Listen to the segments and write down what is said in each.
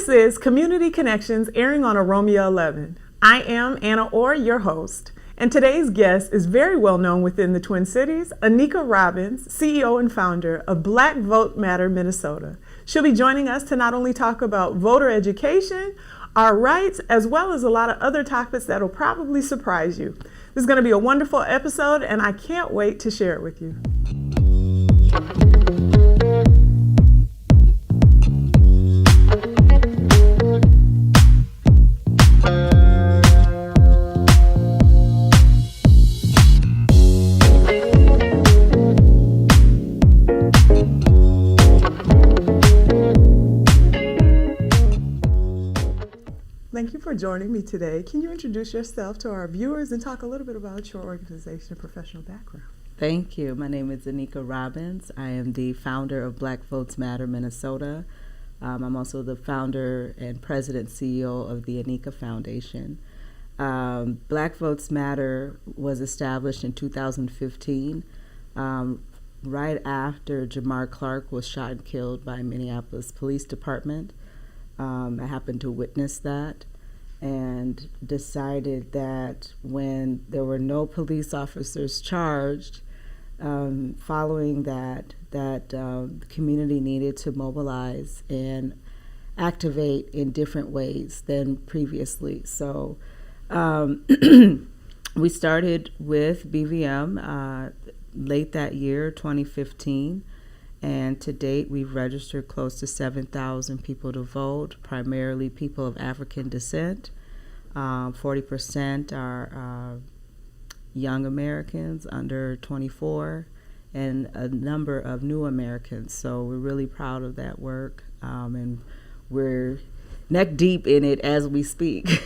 This is Community Connections airing on OROMIA11. I am Anna Orr, your host, and today's guest is very well known within the Twin Cities, Anika Robbins, CEO and founder of Black Vote Matter Minnesota. She'll be joining us to not only talk about voter education, our rights, as well as a lot of other topics that will probably surprise you. This is going to be a wonderful episode, and I can't wait to share it with you. Thank you for joining me today. Can you introduce yourself to our viewers and talk a little bit about your organization and professional background? Thank you. My name is Anika Robbins. I am the founder of Black Votes Matter Minnesota. I'm also the founder and president CEO of the Anika Foundation. Black Votes Matter was established in 2015, right after Jamar Clark was shot and killed by Minneapolis Police Department. I happened to witness that and decided that when there were no police officers charged, following that, the community needed to mobilize and activate in different ways than previously. So we started with BVM late that year, 2015. And to date, we've registered close to 7,000 people to vote, primarily people of African descent. 40% are young Americans under 24, and a number of new Americans. So we're really proud of that work, and we're neck deep in it as we speak.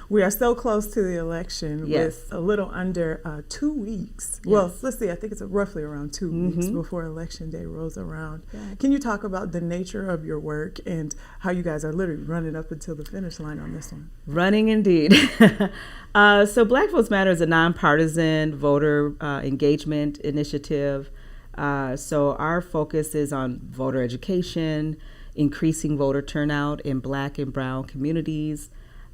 We are so close to the election, yes, with a little under 2 weeks. Yes. Well, let's see, I think it's roughly around 2 weeks before Election Day rolls around. Right. Can you talk about the nature of your work and how you guys are literally running up until the finish line on this one? Running indeed. So Black Votes Matter is a nonpartisan voter engagement initiative. So our focus is on voter education, increasing voter turnout in Black and Brown communities,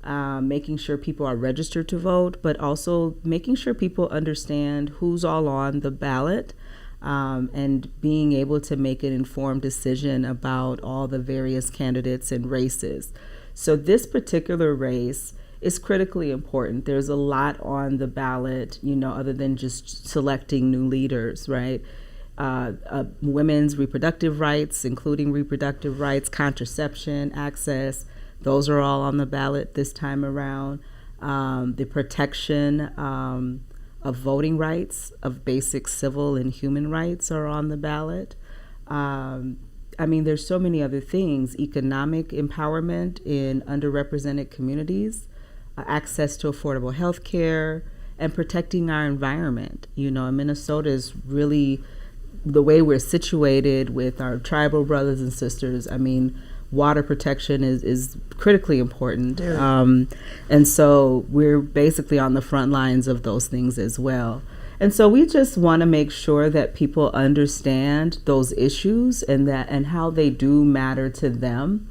making sure people are registered to vote, but also making sure people understand who's all on the ballot, and being able to make an informed decision about all the various candidates and races. So this particular race is critically important. There's a lot on the ballot, other than just selecting new leaders, right? Women's reproductive rights, including reproductive rights, contraception, access, those are all on the ballot this time around. The protection of voting rights, of basic civil and human rights are on the ballot. There's so many other things. Economic empowerment in underrepresented communities, access to affordable health care, and protecting our environment. Minnesota is really, the way we're situated with our tribal brothers and sisters, water protection is critically important. And so we're basically on the front lines of those things as well. And so we just want to make sure that people understand those issues and how they do matter to them.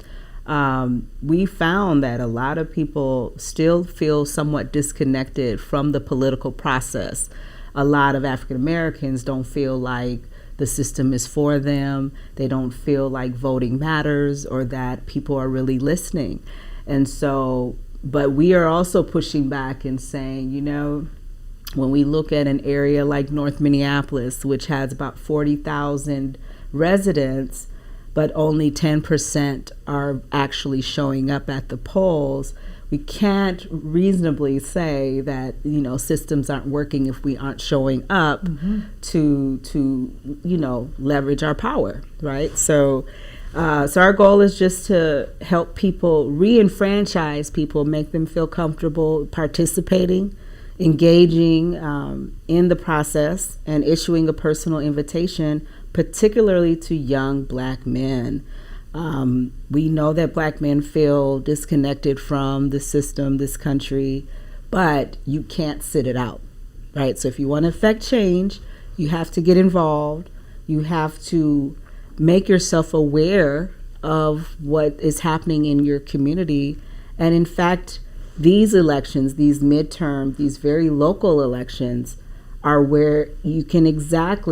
We found that a lot of people still feel somewhat disconnected from the political process. A lot of African Americans don't feel like the system is for them. They don't feel like voting matters or that people are really listening. And so, but we are also pushing back and saying, when we look at an area like North Minneapolis, which has about 40,000 residents, but only 10% are actually showing up at the polls, we can't reasonably say that, systems aren't working if we aren't showing up to leverage our power, right? So our goal is just to help people, re-enfranchise people, make them feel comfortable participating, engaging in the process, and issuing a personal invitation, particularly to young Black men. We know that Black men feel disconnected from the system, this country, but you can't sit it out, right? So if you want to affect change, you have to get involved. You have to make yourself aware of what is happening in your community. And in fact, these elections, these midterm, these very local elections are where you can exact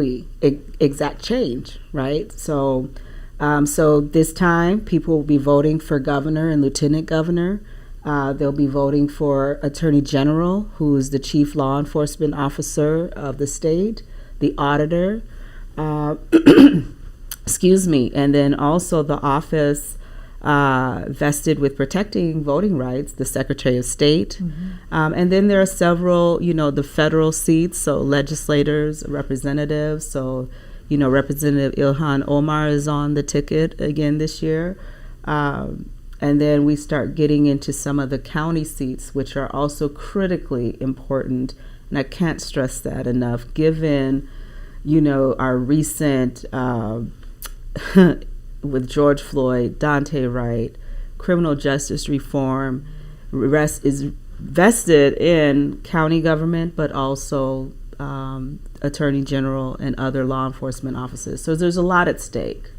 change, right? So this time people will be voting for governor and lieutenant governor. They'll be voting for attorney general, who is the chief law enforcement officer of the state, the auditor, excuse me, and then also the office vested with protecting voting rights, the Secretary of State. And then there are several, the federal seats, so legislators, representatives. So, Representative Ilhan Omar is on the ticket again this year. And then we start getting into some of the county seats, which are also critically important. And I can't stress that enough, given, our recent with George Floyd, Dante Wright, criminal justice reform is vested in county government, but also attorney general and other law enforcement officers. So there's a lot at stake.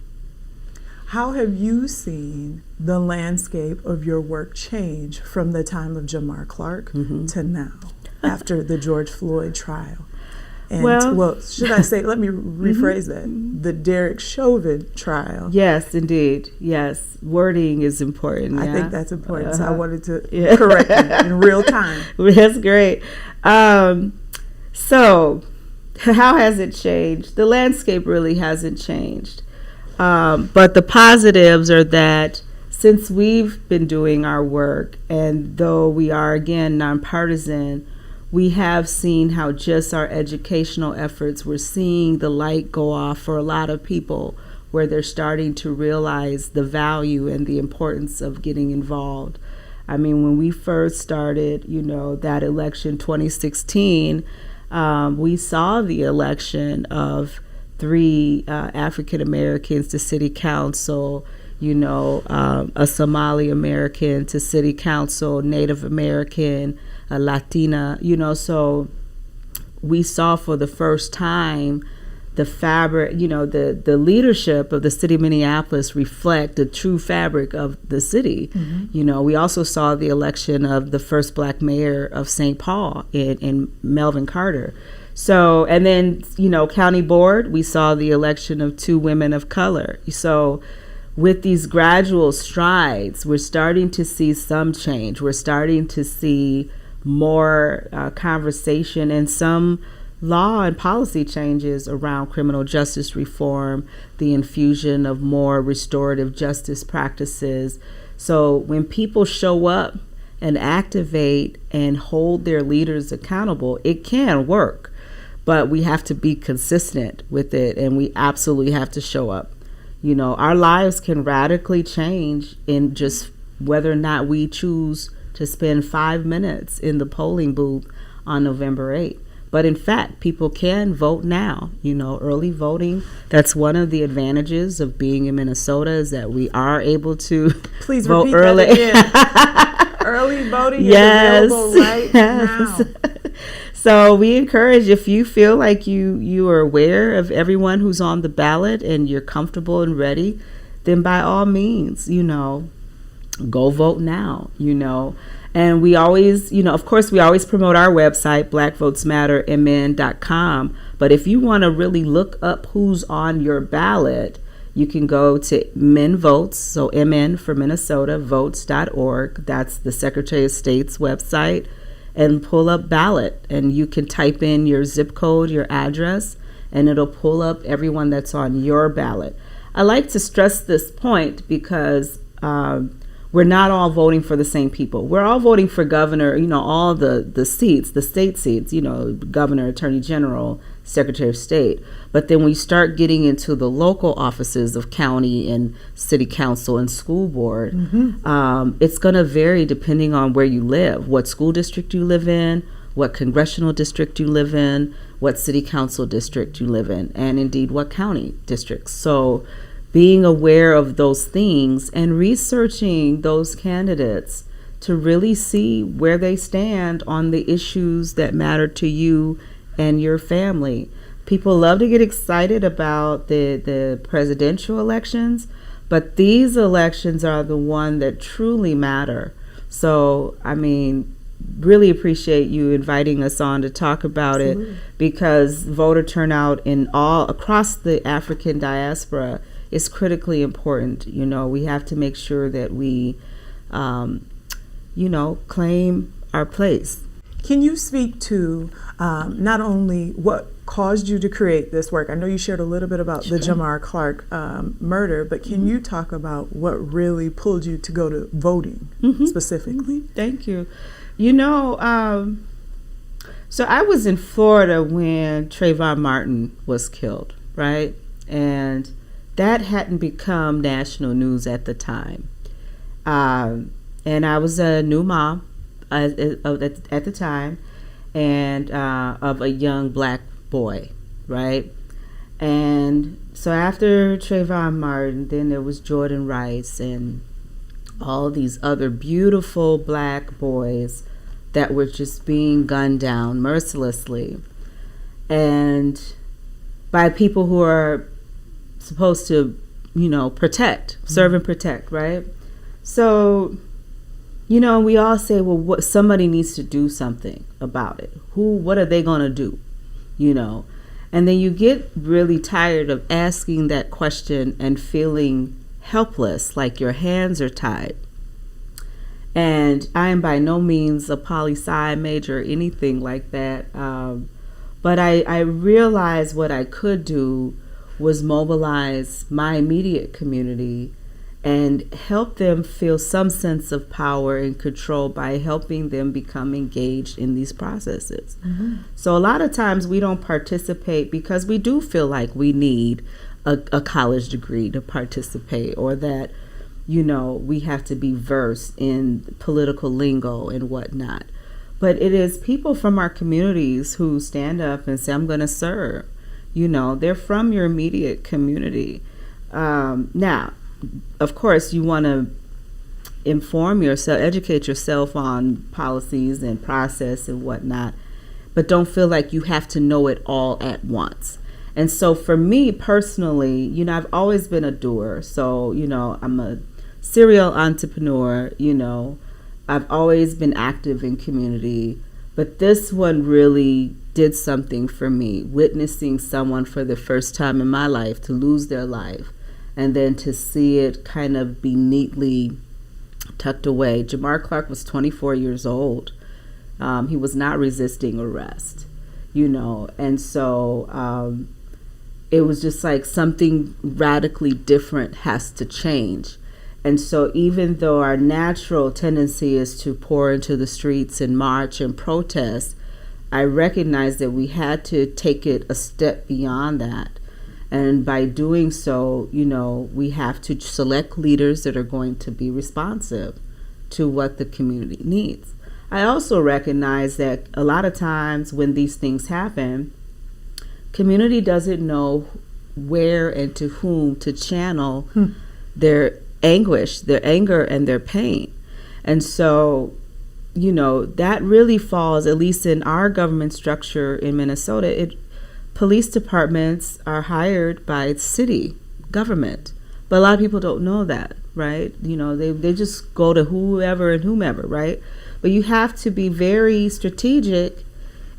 How have you seen the landscape of your work change from the time of Jamar Clark to now, after the George Floyd trial? And should I say, let me rephrase that, the Derek Chauvin trial. Yes, indeed. Yes. Wording is important. I think that's important. So I wanted to correct you in real time. That's great. So how has it changed? The landscape really hasn't changed. But the positives are that since we've been doing our work, and though we are, again, nonpartisan, we have seen how just our educational efforts, we're seeing the light go off for a lot of people, where they're starting to realize the value and the importance of getting involved. I mean, when we first started, that election 2016, we saw the election of 3 African Americans to city council, a Somali American to city council, Native American, a Latina, so we saw for the first time the fabric, the leadership of the city of Minneapolis reflect the true fabric of the city. We also saw the election of the first Black mayor of St. Paul in Melvin Carter. So, and then, county board, we saw the election of 2 women of color. So with these gradual strides, we're starting to see some change. We're starting to see more conversation and some law and policy changes around criminal justice reform, the infusion of more restorative justice practices. So when people show up and activate and hold their leaders accountable, it can work. But we have to be consistent with it, and we absolutely have to show up. Our lives can radically change in just whether or not we choose to spend 5 minutes in the polling booth on November 8th. But in fact, people can vote now. Early voting, that's one of the advantages of being in Minnesota, is that we are able to Please vote repeat early. That again. Early voting is available right now. So we encourage, if you feel like you are aware of everyone who's on the ballot and you're comfortable and ready, then by all means, go vote now, And we always, of course, we always promote our website, blackvotesmattermn.com. But if you want to really look up who's on your ballot, you can go to MnVotes, so MN for Minnesota, votes.org. That's the Secretary of State's website. And pull up ballot, and you can type in your zip code, your address, and it'll pull up everyone that's on your ballot. I like to stress this point because we're not all voting for the same people. We're all voting for governor, all the seats, the state seats, governor, attorney general, secretary of state. But then we start getting into the local offices of county and city council and school board. It's going to vary depending on where you live, what school district you live in, what congressional district you live in, what city council district you live in, and indeed what county districts. So being aware of those things and researching those candidates to really see where they stand on the issues that matter to you and your family. People love to get excited about the presidential elections, But these elections are the one that truly matter. So, I mean, really appreciate you inviting us on to talk about Absolutely. it, because voter turnout in all across the African diaspora is critically important. You know, we have to make sure that we, claim our place. Can you speak to not only what caused you to create this work? I know you shared a little bit about the Jamar Clark murder, but can you talk about what really pulled you to go to voting specifically? Thank you. So I was in Florida when Trayvon Martin was killed, right? And that hadn't become national news at the time. And I was a new mom at the time, and of a young black boy, right? And so after Trayvon Martin, then there was Jordan Rice and all these other beautiful black boys that were just being gunned down mercilessly, and by people who are supposed to, protect, serve and protect, right? So, we all say, well, somebody needs to do something about it. What are they going to do? And then you get really tired of asking that question and feeling helpless, like your hands are tied. And I am by no means a poli-sci major or anything like that. But I realized what I could do was mobilize my immediate community and help them feel some sense of power and control by helping them become engaged in these processes. So a lot of times we don't participate because we do feel like we need a college degree to participate, or that, we have to be versed in political lingo and whatnot. But it is people from our communities who stand up and say, I'm going to serve. They're from your immediate community. Now, of course, you want to inform yourself, educate yourself on policies and process and whatnot, but don't feel like you have to know it all at once. And so for me personally, I've always been a doer. So, I'm a serial entrepreneur, I've always been active in community, but this one really did something for me, witnessing someone for the first time in my life to lose their life, and then to see it kind of be neatly tucked away. Jamar Clark was 24 years old. He was not resisting arrest, and so it was just like something radically different has to change. And so even though our natural tendency is to pour into the streets and march and protest, I recognized that we had to take it a step beyond that. And by doing so, we have to select leaders that are going to be responsive to what the community needs. I also recognize that a lot of times when these things happen, community doesn't know where and to whom to channel their anguish, their anger, and their pain. And so, that really falls, at least in our government structure in Minnesota, police departments are hired by city government. But a lot of people don't know that, right? They just go to whoever and whomever, right? But you have to be very strategic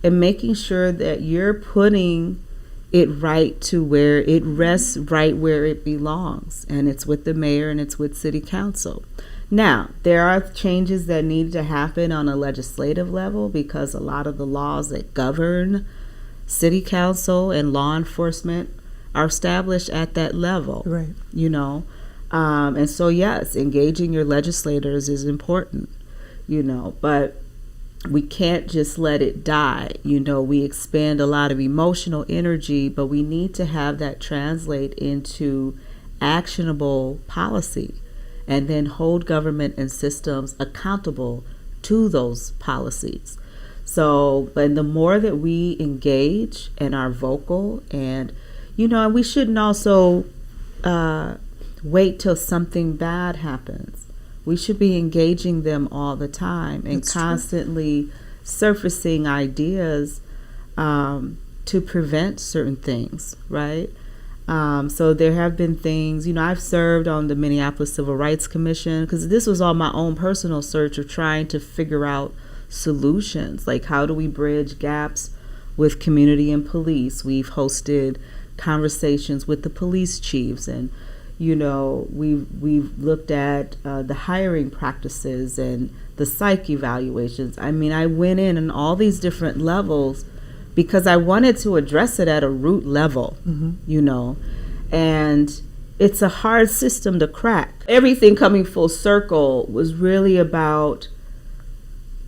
in making sure that you're putting it right to where it rests, right where it belongs. And it's with the mayor and it's with city council. Now, there are changes that need to happen on a legislative level, because a lot of the laws that govern city council and law enforcement are established at that level, right? And so, yes, engaging your legislators is important, but we can't just let it die. We expend a lot of emotional energy, but we need to have that translate into actionable policy, and then hold government and systems accountable to those policies. So, but the more that we engage and are vocal, and, we shouldn't also wait till something bad happens. We should be engaging them all the time and That's constantly surfacing ideas to prevent certain things, right? So there have been things, I've served on the Minneapolis Civil Rights Commission, because this was all my own personal search of trying to figure out solutions, like how do we bridge gaps with community and police. We've hosted conversations with the police chiefs, and we've looked at the hiring practices and the psych evaluations. I mean, I went in on all these different levels because I wanted to address it at a root level, and it's a hard system to crack. Everything coming full circle was really about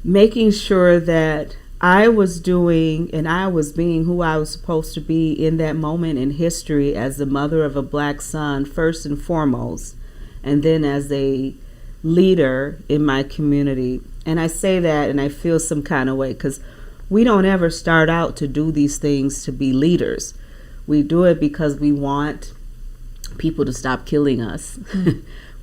making sure that I was doing and I was being who I was supposed to be in that moment in history as the mother of a Black son, first and foremost, and then as a leader in my community. And I say that and I feel some kind of way because we don't ever start out to do these things to be leaders. We do it because we want people to stop killing us.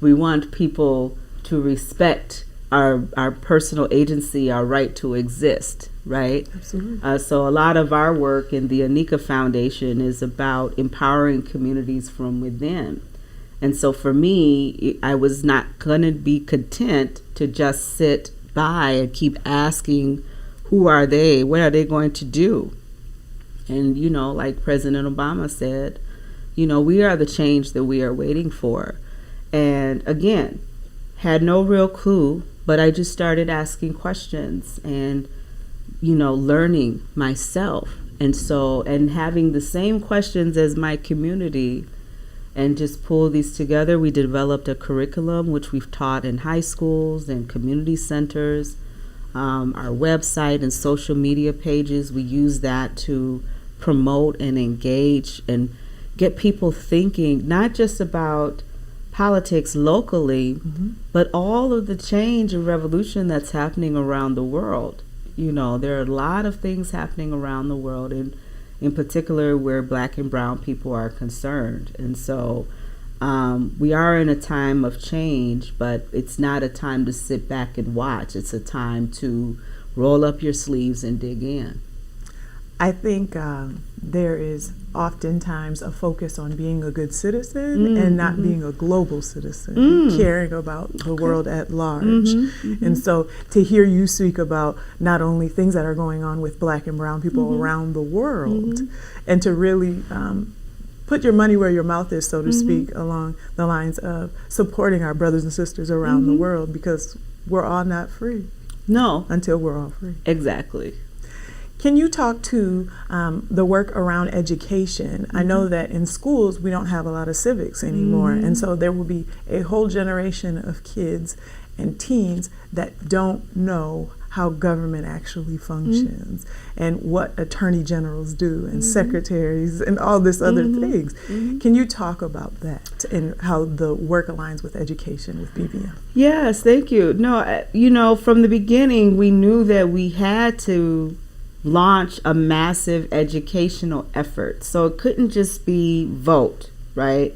We want people to respect our personal agency, our right to exist, right? Absolutely. So a lot of our work in the Anika Foundation is about empowering communities from within. And so for me, I was not going to be content to just sit by and keep asking, who are they? What are they going to do? And, like President Obama said, we are the change that we are waiting for. And again, had no real clue, but I just started asking questions and, learning myself. And having the same questions as my community and just pull these together. We developed a curriculum, which we've taught in high schools and community centers. Our website and social media pages, we use that to promote and engage and get people thinking, not just about politics locally, but all of the change and revolution that's happening around the world. There are a lot of things happening around the world, and in particular where Black and brown people are concerned. And so we are in a time of change, but it's not a time to sit back and watch. It's a time to roll up your sleeves and dig in. I think there is oftentimes a focus on being a good citizen and not being a global citizen, caring about the world at large. And so to hear you speak about not only things that are going on with Black and brown people around the world, and to really put your money where your mouth is, so to speak, along the lines of supporting our brothers and sisters around the world, because we're all not free. No. Until we're all free. Exactly. Can you talk to the work around education? I know that in schools we don't have a lot of civics anymore, and so there will be a whole generation of kids and teens that don't know how government actually functions and what attorney generals do and secretaries and all this other things. Can you talk about that and how the work aligns with education with BBM? Yes, thank you. No, from the beginning we knew that we had to launch a massive educational effort. So it couldn't just be vote, right?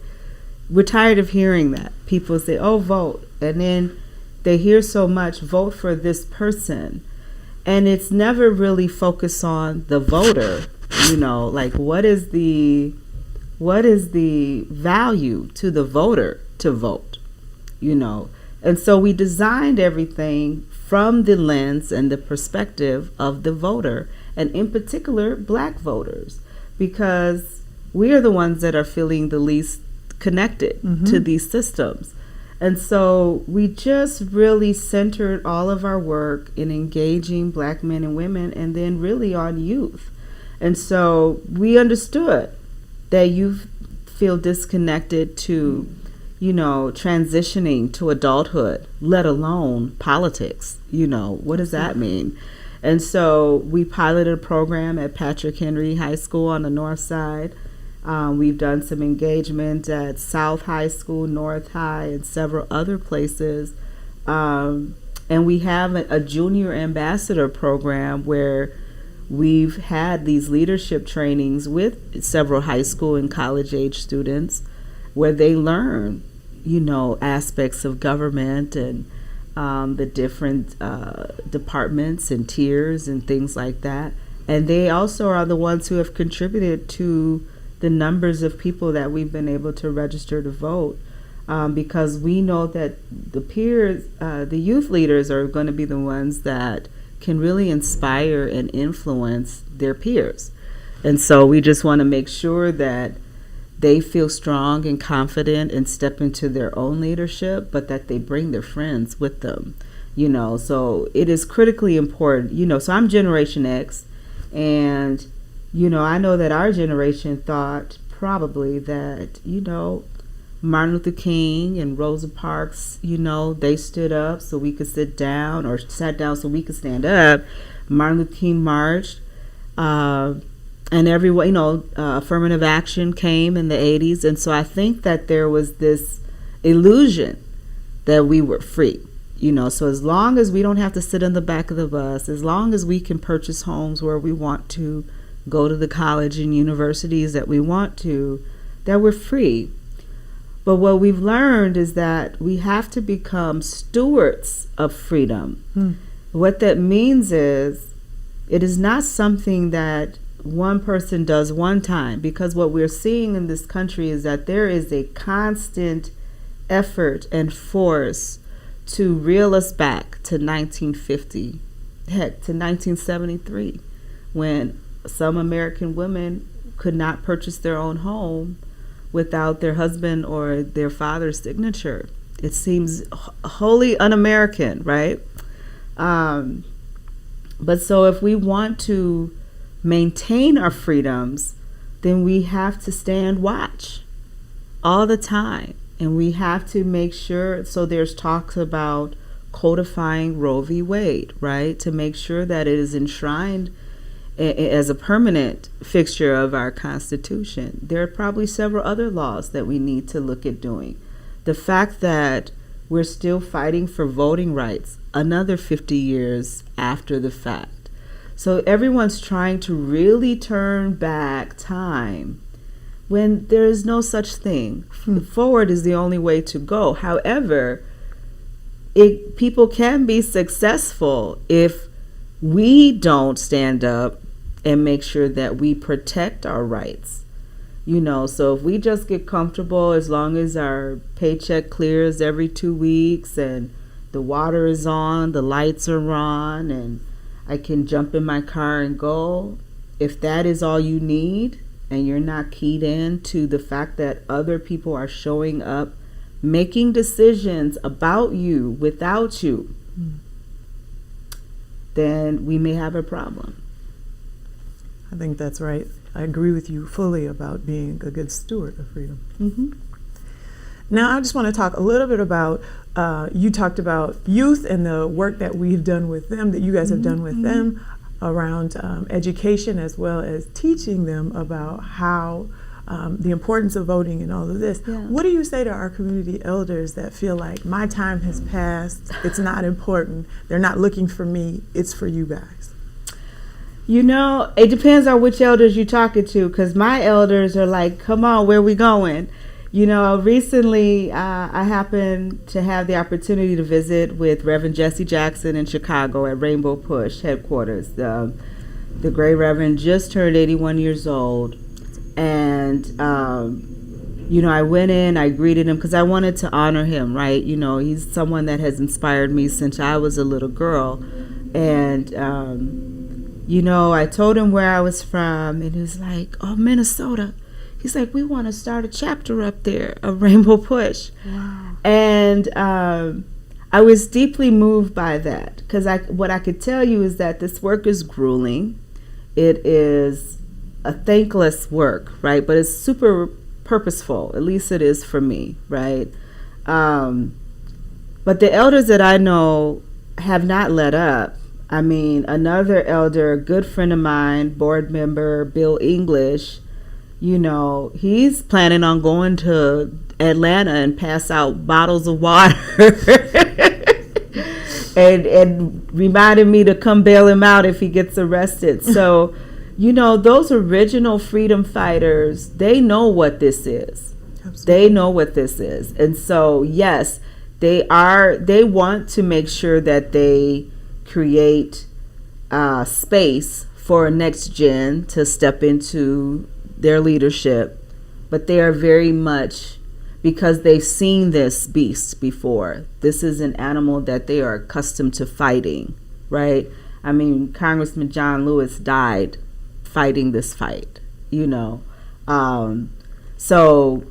We're tired of hearing that. People say, oh, vote. And then they hear so much, vote for this person. And it's never really focused on the voter, like what is the value to the voter to vote, And so we designed everything from the lens and the perspective of the voter, and in particular, Black voters, because we are the ones that are feeling the least connected to these systems. And so we just really centered all of our work in engaging Black men and women, and then really on youth. And so we understood that youth feel disconnected to transitioning to adulthood, let alone politics. What does that mean? And so we piloted a program at Patrick Henry High School on the north side. We've done some engagement at South High School, North High, and several other places. And we have a junior ambassador program where we've had these leadership trainings with several high school and college age students, where they learn, aspects of government and the different departments and tiers and things like that. And they also are the ones who have contributed to the numbers of people that we've been able to register to vote, because we know that the peers, the youth leaders are going to be the ones that can really inspire and influence their peers. And so we just want to make sure that they feel strong and confident and step into their own leadership, but that they bring their friends with them, So it is critically important, So I'm Generation X, and, I know that our generation thought probably that, Martin Luther King and Rosa Parks, they stood up so we could sit down, or sat down so we could stand up. Martin Luther King marched, and everyone, affirmative action came in the 80s. And so I think that there was this illusion that we were free, So as long as we don't have to sit in the back of the bus, as long as we can purchase homes where we want to, go to the college and universities that we want to, that we're free. But what we've learned is that we have to become stewards of freedom. What that means is it is not something that one person does one time, because what we're seeing in this country is that there is a constant effort and force to reel us back to 1950, heck, to 1973, when some American women could not purchase their own home without their husband or their father's signature. It seems wholly un-American, right? But so if we want to maintain our freedoms, then we have to stand watch all the time. And we have to make sure, so there's talks about codifying Roe v. Wade, right? To make sure that it is enshrined as a permanent fixture of our Constitution. There are probably several other laws that we need to look at doing. The fact that we're still fighting for voting rights another 50 years after the fact. So everyone's trying to really turn back time when there is no such thing. Forward is the only way to go. However, people can be successful if we don't stand up and make sure that we protect our rights. So if we just get comfortable, as long as our paycheck clears every 2 weeks and the water is on, the lights are on, and I can jump in my car and go, if that is all you need, and you're not keyed in to the fact that other people are showing up, making decisions about you without you, then we may have a problem. I think that's right. I agree with you fully about being a good steward of freedom. Now, I just want to talk a little bit about, you talked about youth and the work that we've done with them, that you guys have done with them around education, as well as teaching them about how the importance of voting and all of this. What do you say to our community elders that feel like my time has passed, it's not important, they're not looking for me, it's for you guys? It depends on which elders you're talking to, because my elders are like, come on, where we going? Recently I happened to have the opportunity to visit with Reverend Jesse Jackson in Chicago at Rainbow Push headquarters. The great Reverend just turned 81 years old. And, I went in, I greeted him because I wanted to honor him, right? He's someone that has inspired me since I was a little girl. And, I told him where I was from, and he was like, oh, Minnesota. He's like, we want to start a chapter up there of Rainbow Push. Wow. And I was deeply moved by that, because what I could tell you is that this work is grueling. It is a thankless work, right? But it's super purposeful. At least it is for me, right? But the elders that I know have not let up. I mean, another elder, a good friend of mine, board member Bill English, he's planning on going to Atlanta and pass out bottles of water and reminded me to come bail him out if he gets arrested. So, those original freedom fighters, they know what this is. Absolutely. They know what this is. And so, yes, they want to make sure that they create space for next gen to step into their leadership, but they are very much, because they've seen this beast before. This is an animal that they are accustomed to fighting, right? I mean, Congressman John Lewis died fighting this fight, you know. So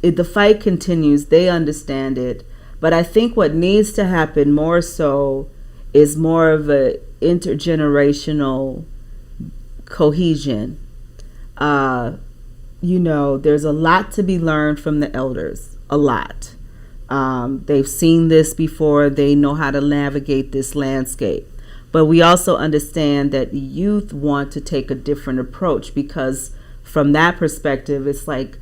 the fight continues. They understand it. But I think what needs to happen more so is more of a intergenerational cohesion. You know, there's a lot to be learned from the elders, a lot. They've seen this before. They know how to navigate this landscape. But we also understand that the youth want to take a different approach, because from that perspective, it's like,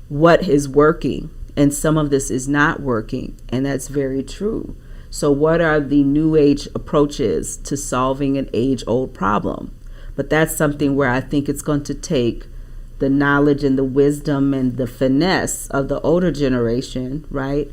what is working? And some of this is not working. And that's very true. So what are the new age approaches to solving an age-old problem? But that's something where I think it's going to take the knowledge and the wisdom and the finesse of the older generation, right,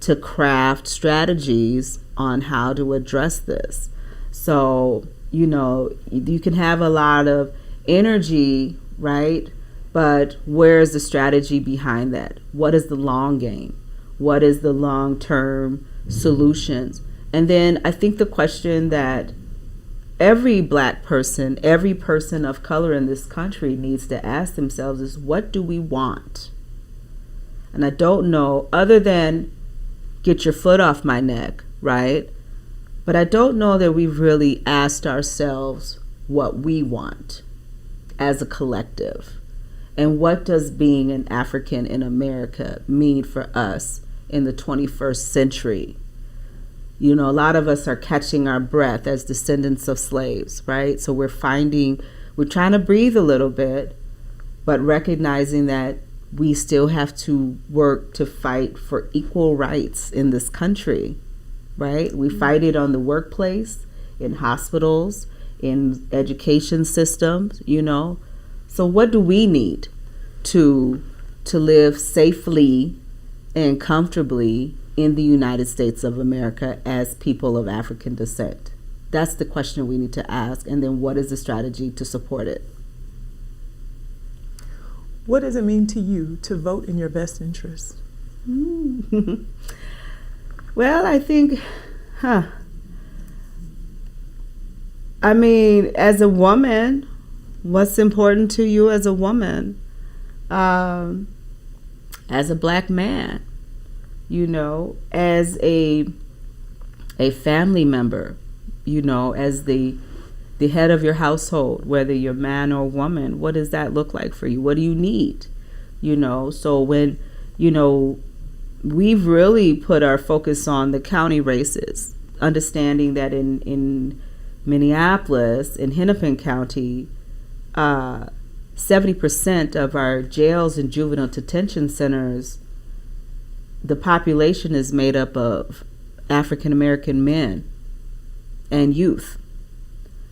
to craft strategies on how to address this. So, you know, you can have a lot of energy, right? But where is the strategy behind that? What is the long game? What is the long-term solutions? And then I think the question that every Black person, every person of color in this country needs to ask themselves is, what do we want? And I don't know, other than get your foot off my neck, right? But I don't know that we've really asked ourselves what we want as a collective. And what does being an African in America mean for us in the 21st century? You know, a lot of us are catching our breath as descendants of slaves, right? So we're trying to breathe a little bit, but recognizing that we still have to work to fight for equal rights in this country, right? We fight it on the workplace, in hospitals, in education systems, you know. So what do we need to live safely and comfortably in the United States of America as people of African descent? That's the question we need to ask. And then what is the strategy to support it? What does it mean to you to vote in your best interest? Well, I think, I mean, as a woman, what's important to you as a woman? As a Black man, you know, as a family member, you know, as the head of your household, whether you're man or woman, what does that look like for you? What do you need? You know, so when, you know, we've really put our focus on the county races, understanding that in Minneapolis, in Hennepin County, 70% of our jails and juvenile detention centers, the population is made up of African American men and youth.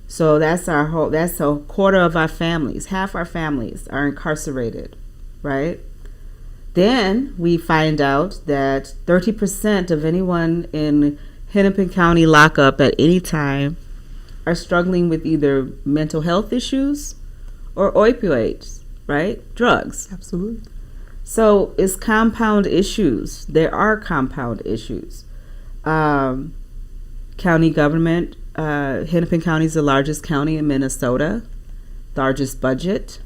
So that's a quarter of our families. Half our families are incarcerated, right? Then we find out that 30% of anyone in Hennepin County lockup at any time are struggling with either mental health issues or opioids, right? Drugs. Absolutely. So it's compound issues. There are compound issues. County government, Hennepin County is the largest county in Minnesota, largest budget,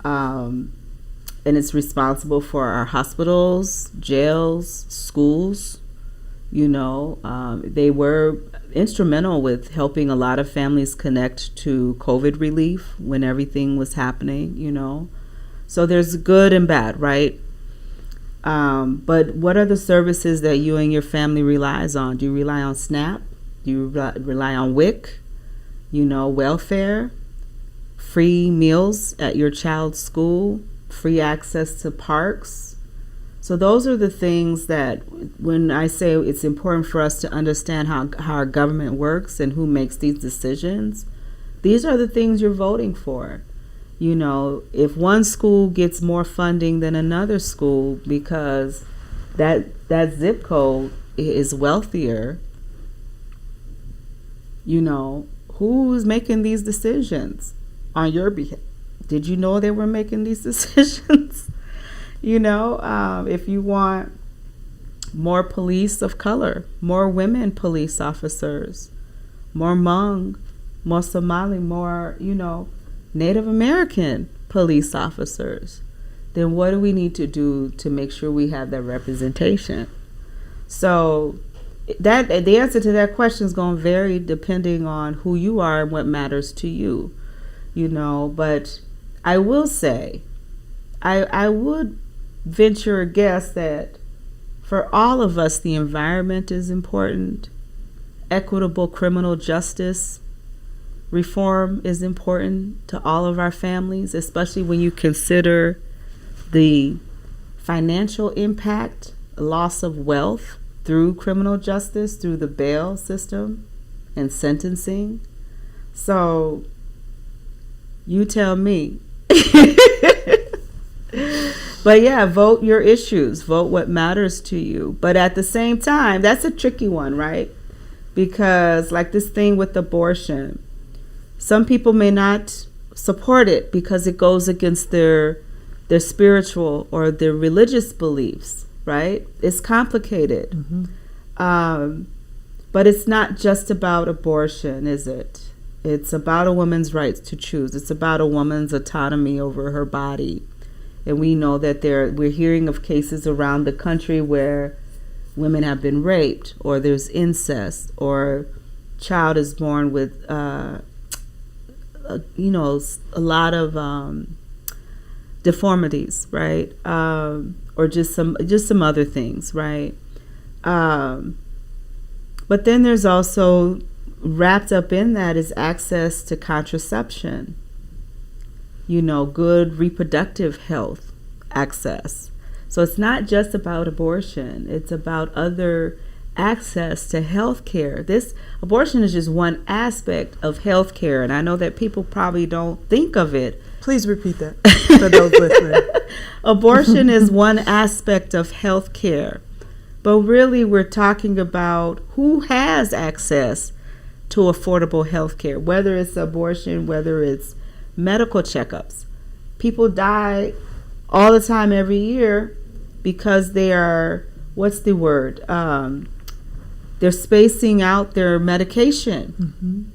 and it's responsible for our hospitals, jails, schools. You know, they were instrumental with helping a lot of families connect to COVID relief when everything was happening, you know. So there's good and bad, right? But what are the services that you and your family relies on? Do you rely on SNAP? Do you rely on WIC? You know, welfare, free meals at your child's school, free access to parks. So those are the things that, when I say it's important for us to understand how our government works and who makes these decisions, these are the things you're voting for. You know, if one school gets more funding than another school because that zip code is wealthier, you know, who's making these decisions on your did you know they were making these decisions? If you want more police of color, more women police officers, more Hmong, more Somali, more, Native American police officers, then what do we need to do to make sure we have that representation? So that the answer to that question is going to vary depending on who you are and what matters to you, But I will say, I would venture a guess that for all of us, the environment is important. Equitable criminal justice reform is important to all of our families, especially when you consider the financial impact, loss of wealth through criminal justice, through the bail system and sentencing. So you tell me. But yeah, vote your issues, vote what matters to you. But at the same time, that's a tricky one, right? Because like this thing with abortion, some people may not support it because it goes against their spiritual or their religious beliefs, right? It's complicated. Mm-hmm. But it's not just about abortion, is it? It's about a woman's rights to choose. It's about a woman's autonomy over her body. And we know that we're hearing of cases around the country where women have been raped, or there's incest, or child is born with, a lot of deformities, right? Or just some other things, right? But then there's also wrapped up in that is access to contraception. Good reproductive health access. So it's not just about abortion. It's about other access to health care. This abortion is just one aspect of health care. And I know that people probably don't think of it. Please repeat that for those listening. Abortion is one aspect of health care. But really, we're talking about who has access to affordable health care, whether it's abortion, whether it's medical checkups. People die all the time every year because they are, what's the word? They're spacing out their medication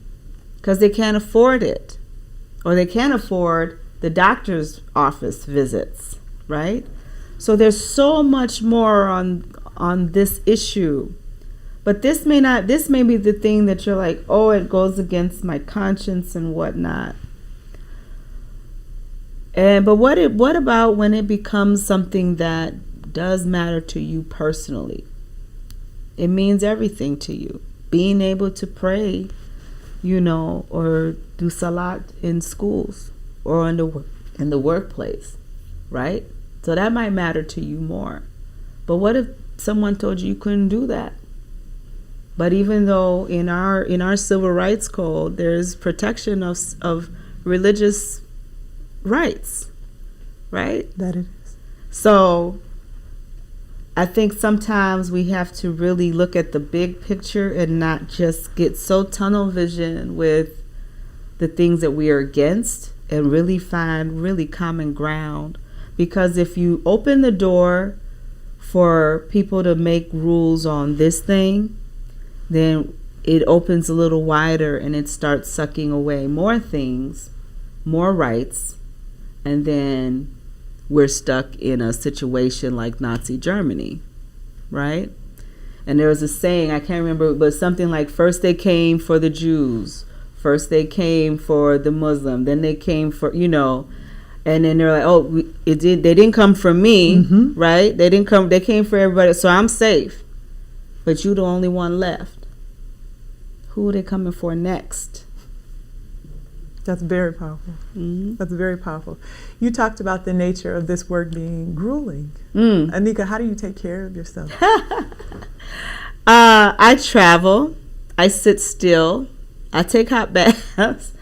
because they can't afford it, or they can't afford the doctor's office visits, right? So there's so much more on this issue. But this may be the thing that you're like, oh, it goes against my conscience and whatnot. But what about when it becomes something that does matter to you personally? It means everything to you. Being able to pray, or do salat in schools or in the workplace, right? So that might matter to you more. But what if someone told you couldn't do that? But even though in our civil rights code, there's protection of religious rights, right? That it is. So I think sometimes we have to really look at the big picture and not just get so tunnel vision with the things that we are against, and really find really common ground. Because if you open the door for people to make rules on this thing, then it opens a little wider and it starts sucking away more things, more rights, and then we're stuck in a situation like Nazi Germany, right? And there was a saying, I can't remember, but something like, first they came for the Jews, first they came for the Muslim, then they came for, and then they're like, oh, they didn't come for me, right? They came for everybody, so I'm safe. But you the only one left. Who are they coming for next? That's very powerful. Mm-hmm. That's very powerful. You talked about the nature of this work being grueling. Anika, how do you take care of yourself? I travel. I sit still. I take hot baths.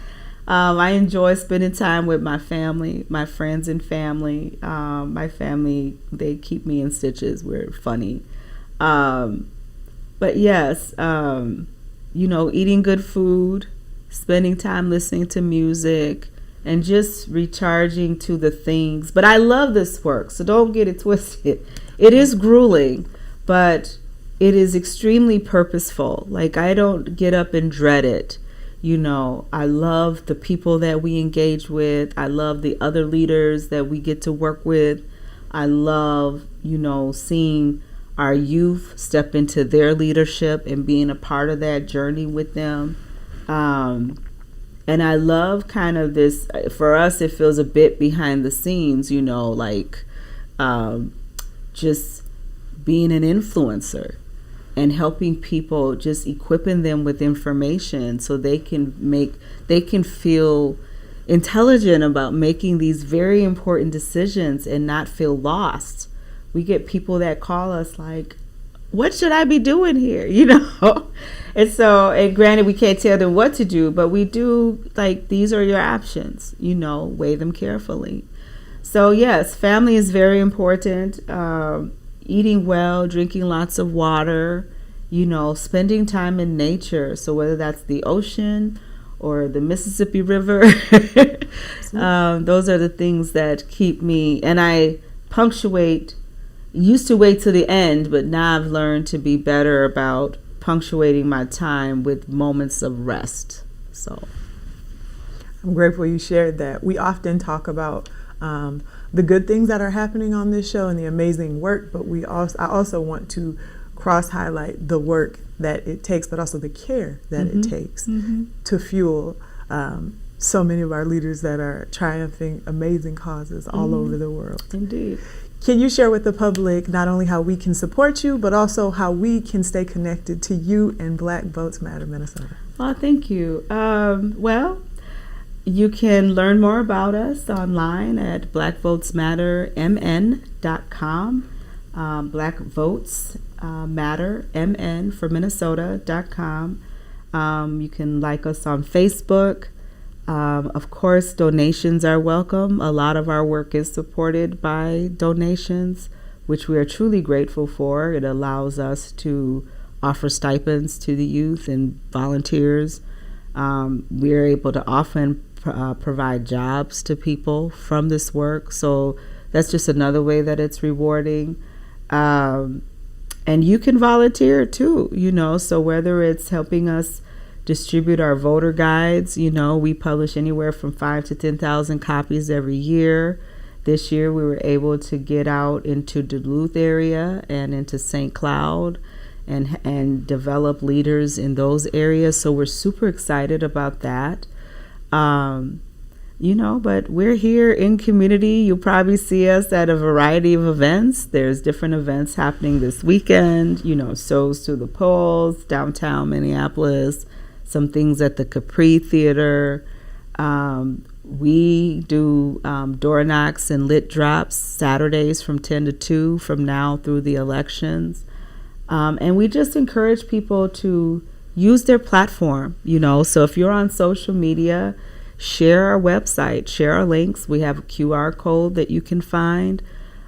I enjoy spending time with my family, my friends and family. My family, they keep me in stitches. We're funny. But yes, eating good food, spending time listening to music, and just recharging to the things. But I love this work, so don't get it twisted. It is grueling, but it is extremely purposeful. Like, I don't get up and dread it. I love the people that we engage with. I love the other leaders that we get to work with. I love, seeing our youth step into their leadership and being a part of that journey with them. And I love kind of this, for us, it feels a bit behind the scenes, just being an influencer and helping people, just equipping them with information so they can feel intelligent about making these very important decisions and not feel lost. We get people that call us like, what should I be doing here? And granted, we can't tell them what to do, but we do, like, these are your options, weigh them carefully. So yes, family is very important. Eating well, drinking lots of water, spending time in nature. So whether that's the ocean or the Mississippi River, those are the things that keep me. And I used to wait till the end, but now I've learned to be better about punctuating my time with moments of rest. So I'm grateful you shared that. We often talk about the good things that are happening on this show and the amazing work, but I also want to cross-highlight the work that it takes, but also the care that it takes to fuel so many of our leaders that are triumphing amazing causes all over the world. Indeed. Can you share with the public not only how we can support you, but also how we can stay connected to you and Black Votes Matter Minnesota? Well, thank you. You can learn more about us online at blackvotesmattermn.com. Black Votes Matter MN for Minnesota.com. You can like us on Facebook. Of course, donations are welcome. A lot of our work is supported by donations, which we are truly grateful for. It allows us to offer stipends to the youth and volunteers. We are able to often provide jobs to people from this work. So that's just another way that it's rewarding. And you can volunteer too, so whether it's helping us distribute our voter guides, we publish anywhere from 5,000 to 10,000 copies every year. This year we were able to get out into Duluth area and into St. Cloud and develop leaders in those areas. So we're super excited about that. But we're here in community. You'll probably see us at a variety of events. There's different events happening this weekend, Souls to the Polls, downtown Minneapolis, some things at the Capri Theater. We do door knocks and lit drops Saturdays from 10 to 2 from now through the elections. And we just encourage people to use their platform, So if you're on social media, share our website, share our links. We have a QR code that you can find.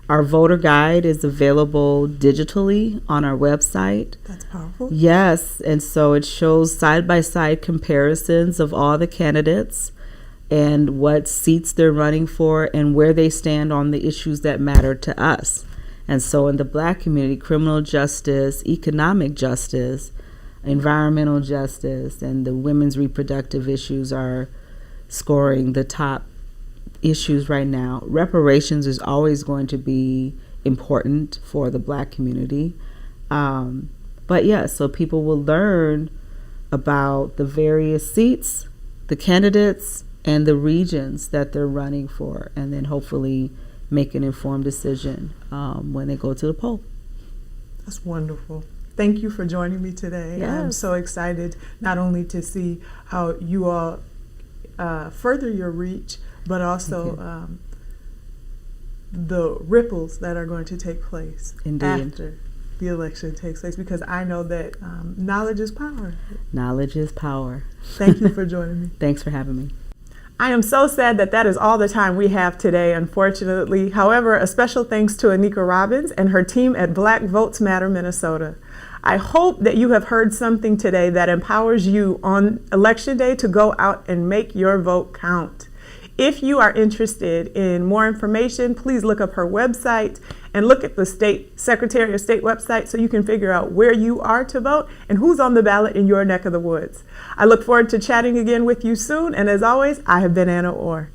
Our voter guide is available digitally on our website. That's powerful. Yes, and so it shows side-by-side comparisons of all the candidates and what seats they're running for and where they stand on the issues that matter to us. And so in the Black community, criminal justice, economic justice, environmental justice, and the women's reproductive issues are scoring the top issues right now. Reparations is always going to be important for the Black community. But yeah, so people will learn about the various seats, the candidates, and the regions that they're running for, and then hopefully make an informed decision when they go to the poll. That's wonderful. Thank you for joining me today. Yes. I'm so excited not only to see how you all further your reach, but also the ripples that are going to take place after the election takes place, because I know that knowledge is power. Knowledge is power. Thank you for joining me. Thanks for having me. I am so sad that that is all the time we have today, unfortunately. However, a special thanks to Anika Robbins and her team at Black Votes Matter Minnesota. I hope that you have heard something today that empowers you on Election Day to go out and make your vote count. If you are interested in more information, please look up her website and look at the Secretary of State website so you can figure out where you are to vote and who's on the ballot in your neck of the woods. I look forward to chatting again with you soon, and as always, I have been Anna Orr.